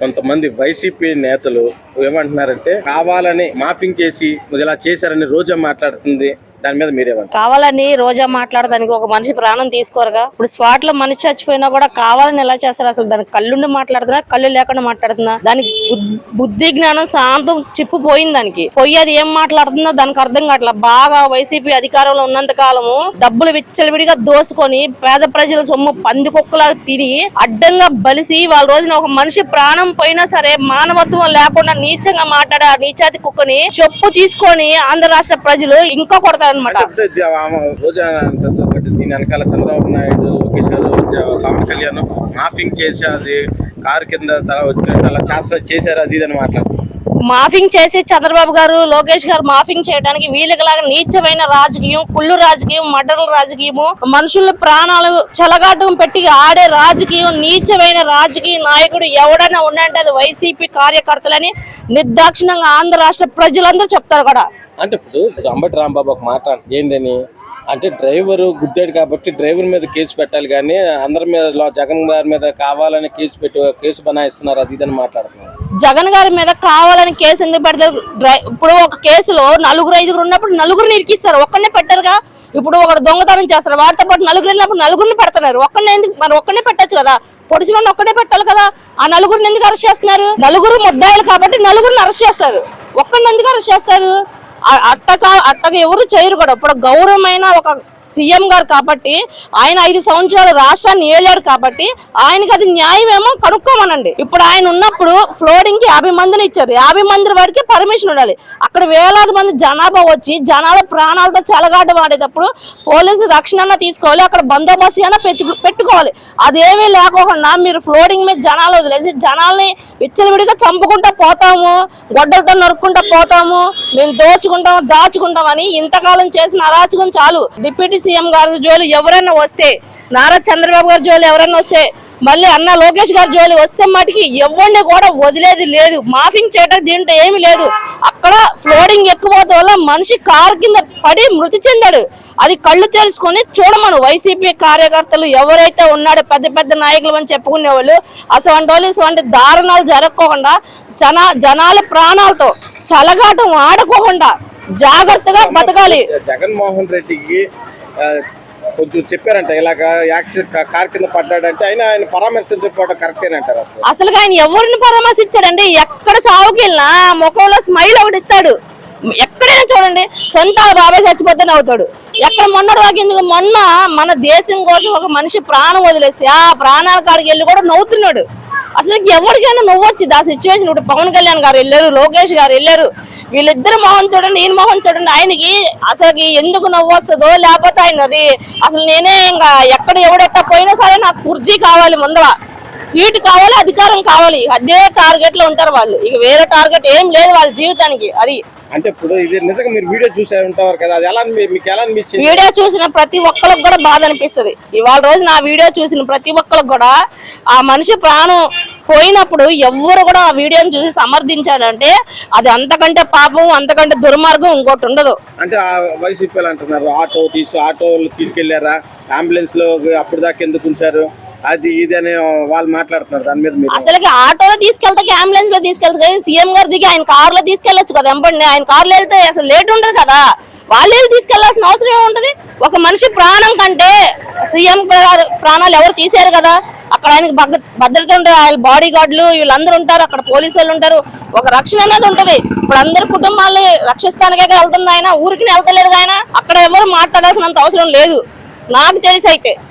కొంతమంది వైసీపీ నేతలు ఏమంటున్నారంటే కావాలని మాఫింగ్ చేసి ఇలా చేశారని రోజా మాట్లాడుతుంది. దాని మీద మీరేమంటారు? కావాలని రోజా మాట్లాడడానికి ఒక మనిషి ప్రాణం తీసుకోరుగా. ఇప్పుడు స్పాట్ లో మనిషి చచ్చిపోయినా కూడా కావాలని ఎలా చేస్తారు? అసలు దానికి కళ్ళుండి మాట్లాడుతున్నా, కళ్ళు లేకుండా మాట్లాడుతున్నా, దానికి బుద్ధి జ్ఞానం శాంతం చిప్పుపోయింది. దానికి పోయేది ఏం మాట్లాడుతుందో దానికి అర్థం కావట్లా. బాగా వైసీపీ అధికారంలో ఉన్నంత కాలము డబ్బులు విచ్చలవిడిగా దోసుకొని పేద ప్రజల సొమ్ము పందికొక్కలా తిని అడ్డంగా బలిసి వాళ్ళ రోజున ఒక మనిషి ప్రాణం పోయినా సరే మానవత్వం లేకుండా నీచంగా మాట్లాడే ఆ నీచాతి కుక్కని చెప్పు తీసుకొని ఆంధ్ర రాష్ట్ర ప్రజలు ఇంకా కొడతారు. దీని వెనకాల చంద్రబాబు నాయుడు, లోకేష్ గారు, పవన్ కళ్యాణ్ మాఫింగ్ చేసి అది కారు కింద అలా చేశారు అది ఇదని మాట్లాడుతున్నారు. మాఫింగ్ చేసి చంద్రబాబు గారు, లోకేష్ గారు మాఫింగ్ చేయడానికి వీళ్ళకిలాగా నీచమైన రాజకీయం, కుళ్ళు రాజకీయం, మర్డర్ల రాజకీయము, మనుషుల ప్రాణాలు చెలగాటం పెట్టి ఆడే రాజకీయం, నీచమైన రాజకీయ నాయకుడు ఎవడైనా ఉన్నాయంటే అది వైసీపీ కార్యకర్తలని నిర్దాక్షిణంగా ఆంధ్ర రాష్ట్ర ప్రజలందరూ చెప్తారు కూడా. అంటే ఇప్పుడు అంబటి రాంబాబు ఒక మాట ఏంటని అంటే డ్రైవరు గుద్దాడు కాబట్టి డ్రైవర్ మీద కేసు పెట్టాలి కానీ అందరి మీద జగన్ గారి మీద కావాలని కేసు బనాయిస్తున్నారు అది ఇదని మాట్లాడుతున్నారు. జగన్ గారి మీద కావాలని కేసు ఎందుకు పెడతారు? ఇప్పుడు ఒక కేసులో 4-5 ఉన్నప్పుడు నలుగురిని ఇరికిస్తారు, ఒక్కనే పెట్టారుగా. ఇప్పుడు ఒకడు దొంగతనం చేస్తారు, వారితో పాటు నలుగురు వెళ్ళినప్పుడు నలుగురిని పెడుతున్నారు. ఒక్కనే పెట్టచ్చు కదా, పొడిచిన ఒక్కనే పెట్టాలి కదా. ఆ నలుగురిని ఎందుకు అరెస్ట్ చేస్తున్నారు? నలుగురు ముద్దాయిలు కాబట్టి నలుగురిని అరెస్ట్ చేస్తారు, ఒక్కరిని ఎందుకు అరెస్ట్ చేస్తారు? అట్టగా ఎవరు చేయరు కూడా. ఇప్పుడు గౌరవమైన ఒక సీఎం గారు కాబట్టి ఆయన 5 సంవత్సరాలు రాష్ట్రాన్ని ఏలారు కాబట్టి ఆయనకి అది న్యాయమేమో కనుక్కోమనండి. ఇప్పుడు ఆయన ఉన్నప్పుడు ఫ్లోరింగ్ కి 50 మందిని ఇచ్చారు, 50 మంది వరకు పర్మిషన్ ఉండాలి. అక్కడ వేలాది మంది జనాభా వచ్చి జనాల ప్రాణాలతో చెలగాట వాడేటప్పుడు పోలీసు రక్షణ తీసుకోవాలి, అక్కడ బందోబస్తు అయినా పెట్టుకోవాలి. అదేమీ లేకోకుండా మీరు ఫ్లోరింగ్ మీద జనాలు వదిలేసి జనాల్ని విచ్చలవిడిగా చంపుకుంటా పోతాము, గొడ్డలతో నరుక్కుంటా పోతాము, మేము దాచుకుంటాం అని ఇంతకాలం చేసిన అరాచకం చాలు. డిప్యూటీ సీఎం గారి జోలు ఎవరైనా వస్తే, నారా చంద్రబాబు గారి జోలు ఎవరైనా వస్తే, మళ్ళీ అన్న లోకేష్ గారి జోలు వస్తే మటుకి ఎవరిని కూడా వదిలేది లేదు. మాఫింగ్ చేయడం దీంట్లో ఏమీ లేదు. అక్కడ ఫ్లోరింగ్ ఎక్కువతో వల్ల మనిషి కారు కింద పడి మృతి చెందాడు. అది కళ్ళు తెలుసుకొని చూడమను. వైసీపీ కార్యకర్తలు ఎవరైతే ఉన్నాడో పెద్ద పెద్ద నాయకులు అని చెప్పుకునే వాళ్ళు అటువంటి దారుణాలు జరగకోకుండా జనాల ప్రాణాలతో చలగాటం ఆడుకోకుండా జాగ్రత్తగా బతకాలి. జగన్మోహన్ రెడ్డికి కొంచెం చెప్పారంట ఇలాగా యాక్సిడెంట్ కార్ కింద పడ్డాడంటే ఆయన పరామర్శించకపోవడం కరెక్టేనంటారు. అసలు ఆయన ఎవరిని పరామర్శించాడండి? ఎక్కడ చావుకి వెళ్ళినా ముఖంలో స్మైల్ ఒకటి ఇస్తాడు. ఎక్కడైనా చూడండి, సొంత బాబాయ్ చచ్చిపోతేనే అవుతాడు. ఎక్కడ మొన్న మన దేశం కోసం ఒక మనిషి ప్రాణం వదిలేస్తే ఆ ప్రాణాల కాడికి వెళ్ళి కూడా నవ్వుతున్నాడు. అసలు ఎవరికైనా నవ్వు వచ్చింది ఆ సిచ్యువేషన్. ఇప్పుడు పవన్ కళ్యాణ్ గారు వెళ్ళారు, లోకేష్ గారు వెళ్ళారు, వీళ్ళిద్దరు మొహం చూడండి, ఈయన మొహం చూడండి. ఆయనకి అసలు ఎందుకు నవ్వు వస్తుందో లేకపోతే ఆయనది అసలు నేనే ఇంకా ఎక్కడ ఎవడెట్ట పోయినా సరే నాకు కుర్చీ కావాలి, ముందర సీటు కావాలి, అధికారం కావాలి, అదే టార్గెట్ లో ఉంటారు వాళ్ళు. ఇక వేరే టార్గెట్ ఏం లేదు వాళ్ళ జీవితానికి. అది అంటే ఇప్పుడు ఇది నిజంగా మీరు వీడియో చూసే ఉంటారు కదా, అది మీకు ఎలా అనిపించింది? వీడియో చూసిన ప్రతి ఒక్కరికి కూడా బాధ అనిపిస్తుంది. ఇవాళ రోజు నా వీడియో చూసిన ప్రతి ఒక్కరికి కూడా ఆ మనిషి ప్రాణం పోయినప్పుడు ఎవరు కూడా ఆ వీడియోని చూసి సమర్థించాడంటే అది అంతకంటే పాపం, అంతకంటే దుర్మార్గం ఇంకోటి ఉండదు. అంటే వైసీపీ అంటున్నారు ఆటోలు తీసుకెళ్లారా, అంబులెన్స్ లో అప్పుడు దాకా ఎందుకు ఉంచారు, అది ఇది అని వాళ్ళు మాట్లాడుతున్నారు. దాని మీద అసలు ఆటోలో తీసుకెళ్తా, అంబులెన్స్ లో తీసుకెళ్తా, సీఎం గారు దిగి ఆయన కారులో తీసుకెళ్లొచ్చు కదా. ఎంపండి ఆయన కారులో వెళ్తే అసలు లేట్ ఉండదు కదా, వాళ్ళే తీసుకెళ్లాల్సిన అవసరం ఏముంటది? ఒక మనిషి ప్రాణం కంటే సీఎం ప్రాణాలు ఎవరు తీసారు కదా. అక్కడ ఆయనకి భద్రత ఉంటారు, ఆయన బాడీ గార్డులు వీళ్ళందరూ ఉంటారు, అక్కడ పోలీసు వాళ్ళు ఉంటారు, ఒక రక్షణ అనేది ఉంటది. ఇప్పుడు అందరి కుటుంబాలని రక్షిస్తానికే వెళ్తుంది ఆయన, ఊరికి వెళ్తలేదు ఆయన. అక్కడ ఎవరు మాట్లాడాల్సినంత అవసరం లేదు నాకు తెలిసి అయితే.